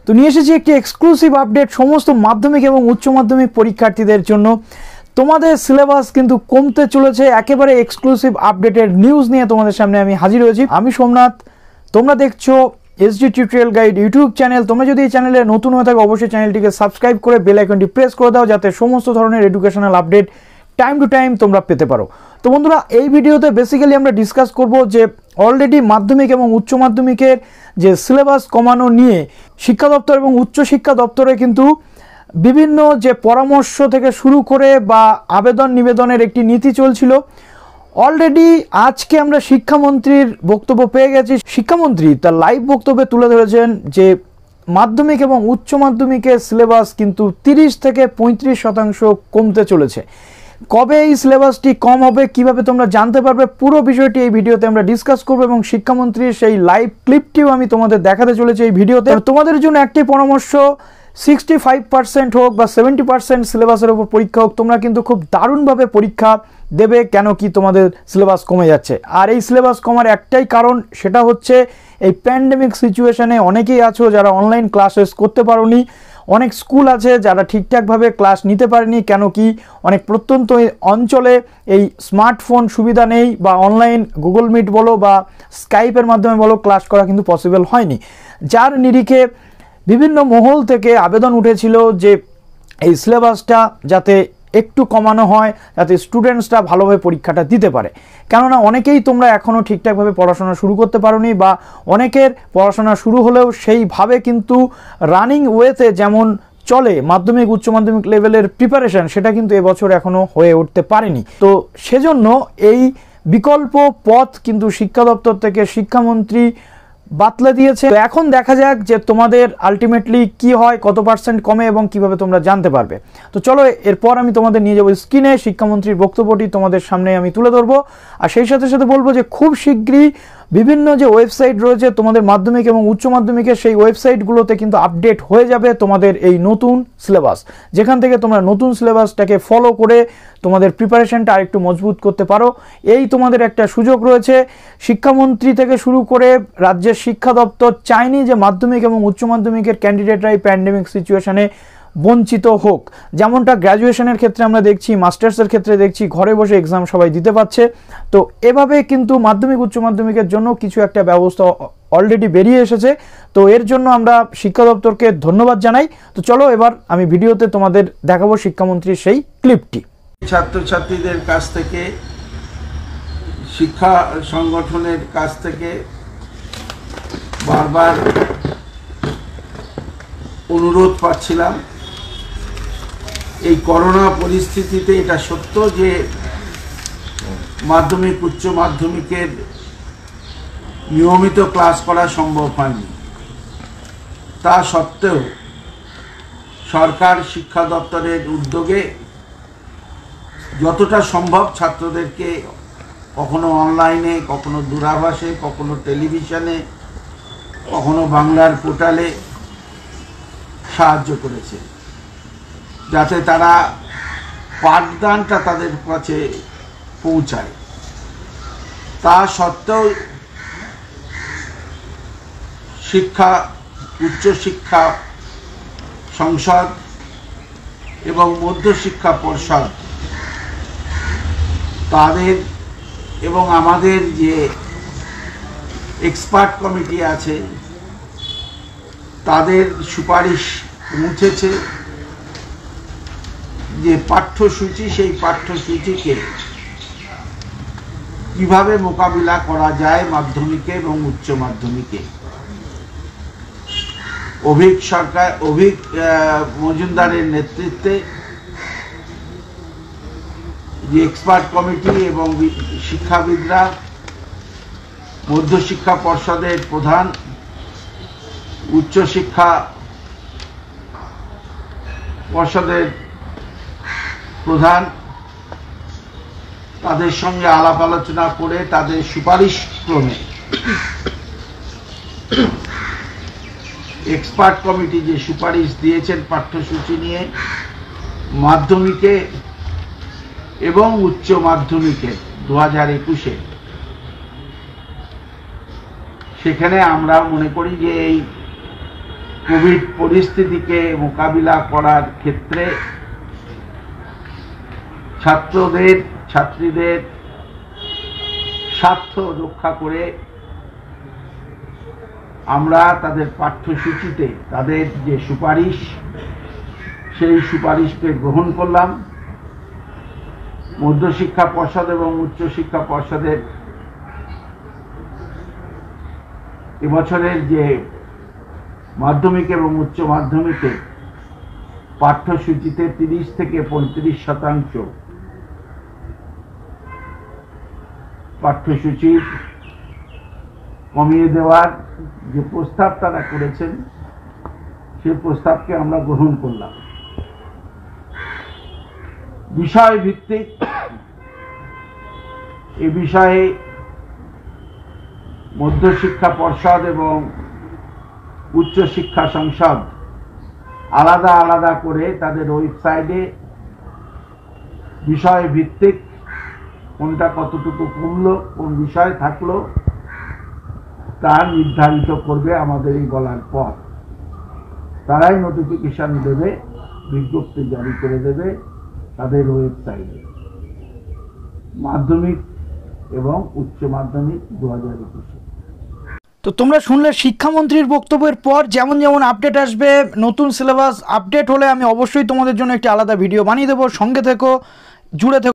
তো নিয়ে এসেছি একটি এক্সক্লুসিভ আপডেট সমস্ত মাধ্যমিক এবং উচ্চ মাধ্যমিক পরীক্ষার্থীদের জন্য। তোমাদের সিলেবাস কিন্তু কমতে চলেছে, একেবারে এক্সক্লুসিভ আপডেটের নিউজ নিয়ে তোমাদের সামনে আমি হাজির হয়েছি। আমি সোমনাথ, তোমরা দেখছো SD tutorial guide YouTube channel. তোমরা যদি এই চ্যানেলে নতুন হয়ে থাকো অবশ্যই চ্যানেলটিকে সাবস্ক্রাইব করে বেল আইকনটি প্রেস করে দাও, যাতে সমস্ত ধরনের educational update time to time তোমরা পেতে পারো। তো বন্ধুরা, এই ভিডিওতে বেসিক্যালি আমরা ডিসকাস করব যে অলরেডি মাধ্যমিক এবং উচ্চ মাধ্যমিকের যে সিলেবাস কমানো নিয়ে শিক্ষা দপ্তর এবং উচ্চ শিক্ষা দপ্তরে কিন্তু বিভিন্ন যে পরামর্শ থেকে শুরু করে বা আবেদন নিবেদনের একটি নীতি চলছিল। অলরেডি আজকে আমরা শিক্ষামন্ত্রীর বক্তব্য পেয়ে গেছি। শিক্ষামন্ত্রী তার লাইভ বক্তব্যে তুলে ধরেছেন যে মাধ্যমিক এবং উচ্চ মাধ্যমিকের সিলেবাস কিন্তু 30 থেকে 35% কমতে চলেছে। কবে এই সিলেবাসটি কম হবে, কিভাবে তোমরা জানতে পারবে, পুরো বিষয়টি এই ভিডিওতে আমরা ডিসকাস করব এবং শিক্ষামন্ত্রীর সেই লাইভ ক্লিপটিও আমি তোমাদের দেখাতে চলেছি এই ভিডিওতে। তোমাদের জন্য একটি পরামর্শ, 65% হোক বা 70% সিলেবাসের উপর পরীক্ষা হোক, তোমরা কিন্তু খুব দারুণভাবে পরীক্ষা দেবে। কেন কি তোমাদের সিলেবাস কমে যাচ্ছে, আর এই সিলেবাস কমার একটাই কারণ, সেটা হচ্ছে এই প্যান্ডেমিক সিচুয়েশনে অনেকেই আছো যারা অনলাইন ক্লাসেস করতে পারোনি। অনেক স্কুল আছে যারা ঠিকঠাকভাবে ক্লাস নিতে পারেনি, কেন কি অনেক প্রত্যন্ত অঞ্চলে এই স্মার্টফোন সুবিধা নেই, বা অনলাইন গুগল মিট বলো বা স্কাইপের মাধ্যমে বলো ক্লাস করা কিন্তু পসিবল হয়নি। যার নিরিখে বিভিন্ন মহল থেকে আবেদন উঠেছিল যে এই সিলেবাসটা যাতে একটু কমানো হয়, যাতে স্টুডেন্টসরা ভালোভাবে পরীক্ষাটা দিতে পারে। কেননা অনেকেই তোমরা এখনও ঠিকঠাকভাবে পড়াশোনা শুরু করতে পারোনি, বা অনেকের পড়াশোনা শুরু হলেও সেইভাবে কিন্তু রানিং ওয়েতে যেমন চলে মাধ্যমিক উচ্চ মাধ্যমিক লেভেলের প্রিপারেশন, সেটা কিন্তু এবছর এখনও হয়ে উঠতে পারেনি। তো সেজন্য এই বিকল্প পথ কিন্তু শিক্ষা দপ্তর থেকে শিক্ষামন্ত্রী বাতলে দিয়েছে। তো এখন দেখা যাক যে তোমাদের আলটিমেটলি কি হয়, কত পার্সেন্ট কমে এবং কিভাবে তোমরা জানতে পারবে। তো চলো এরপর আমি তোমাদের নিয়ে যাবো স্ক্রিনে, শিক্ষামন্ত্রীর বক্তব্যটি তোমাদের সামনে আমি তুলে ধরবো। আর সেই সাথে সাথে বলবো যে খুব শীঘ্রই বিভিন্ন যে ওয়েবসাইট রয়েছে তোমাদের মাধ্যমিক এবং উচ্চ মাধ্যমিকের, সেই ওয়েবসাইটগুলোতে কিন্তু আপডেট হয়ে যাবে তোমাদের এই নতুন সিলেবাস, যেখান থেকে তোমরা নতুন সিলেবাসটাকে ফলো করে তোমাদের প্রিপারেশনটা আরেকটু মজবুত করতে পারো। এই তোমাদের একটা সুযোগ রয়েছে। শিক্ষামন্ত্রী থেকে শুরু করে রাজ্যের শিক্ষা দপ্তর চায়নি যে মাধ্যমিক এবং উচ্চ মাধ্যমিকের ক্যান্ডিডেটরা এই প্যান্ডেমিক সিচুয়েশনে বঞ্চিত হোক। যেমনটা গ্র্যাজুয়েশনের ক্ষেত্রে আমরা দেখছি, মাস্টার্সের ক্ষেত্রে দেখছি, ঘরে বসে এক্সাম সবাই দিতে পারছে। তো এভাবে কিন্তু মাধ্যমিক উচ্চ মাধ্যমিকের জন্য কিছু একটা ব্যবস্থা অলরেডি বেরিয়ে এসেছে। তো এর জন্য আমরা শিক্ষা দপ্তরকে ধন্যবাদ জানাই। তো চলো এবার আমি ভিডিওতে তোমাদের দেখাবো শিক্ষামন্ত্রীর সেই ক্লিপটি। ছাত্রছাত্রীদের কাছ থেকে, শিক্ষা সংগঠনের কাছ থেকে বারবার অনুরোধ পাচ্ছিলাম। এই করোনা পরিস্থিতিতে এটা সত্য যে মাধ্যমিক উচ্চ মাধ্যমিকের নিয়মিত ক্লাস করা সম্ভব হয়নি। তা সত্ত্বেও সরকার শিক্ষা দপ্তরের উদ্যোগে যতটা সম্ভব ছাত্রদেরকে কখনো অনলাইনে, কখনো দূরাভাসে, কখনো টেলিভিশনে, কখনো বাংলার পোর্টালে সাহায্য করেছে, যাতে তারা পাঠদানটা তাদের কাছে পৌঁছায়। তা সত্ত্বেও উচ্চশিক্ষা সংসদ এবং মধ্যশিক্ষা পর্ষদ তাদের এবং আমাদের যে এক্সপার্ট কমিটি আছে তাদের সুপারিশ পৌঁছেছে যে পাঠ্যসূচি, সেই পাঠ্যসূচিকে কিভাবে মোকাবিলা করা যায় মাধ্যমিকে এবং উচ্চ মাধ্যমিকে। অভিক মজুমদারের নেতৃত্বে যে এক্সপার্ট কমিটি এবং শিক্ষাবিদরা, মধ্যশিক্ষা পর্ষদের প্রধান, উচ্চশিক্ষা পর্ষদের প্রধান, তাদের সঙ্গে আলাপ আলোচনা করে তাদের সুপারিশ ক্রমে এক্সপার্ট কমিটি যে সুপারিশ দিয়েছেন পাঠ্যসূচি নিয়ে মাধ্যমিকে এবং উচ্চ মাধ্যমিকে 2021-এ, সেখানে আমরা মনে করি যে এই কোভিড পরিস্থিতিকে মোকাবিলা করার ক্ষেত্রে ছাত্রীদের স্বার্থ রক্ষা করে আমরা তাদের পাঠ্যসূচিতে তাদের যে সুপারিশ সেই সুপারিশকে গ্রহণ করলাম। মধ্যশিক্ষা পর্ষদ এবং উচ্চশিক্ষা পর্ষদের এবছরের যে মাধ্যমিক এবং উচ্চ মাধ্যমিকে পাঠ্যসূচিতে 30 থেকে 35% পাঠ্যসূচি কমিয়ে দেওয়ার যে প্রস্তাব তারা করেছেন সেই প্রস্তাবকে আমরা গ্রহণ করলাম। বিষয় ভিত্তিক এ বিষয়ে মধ্যশিক্ষা পর্ষদ এবং উচ্চশিক্ষা সংসদ আলাদা আলাদা করে তাদের ওয়েবসাইটে বিষয় ভিত্তিক কোনটা কতটুকু কমলো, কোন বিষয় থাকলো তা নির্ধারিত করবে। আমাদের এই বলার পর তারাই নোটিফিকেশন দেবে, বিজ্ঞপ্তি জারি করে দেবে তাদের ওয়েবসাইটে। মাধ্যমিক এবং উচ্চ মাধ্যমিক 2021। তো তোমরা শুনলে শিক্ষামন্ত্রীর বক্তব্যের পর যেমন যেমন আপডেট আসবে, নতুন সিলেবাস আপডেট হলে আমি অবশ্যই তোমাদের জন্য একটি আলাদা ভিডিও বানিয়ে দেবো। সঙ্গে থেকো, জুড়ে থেকো।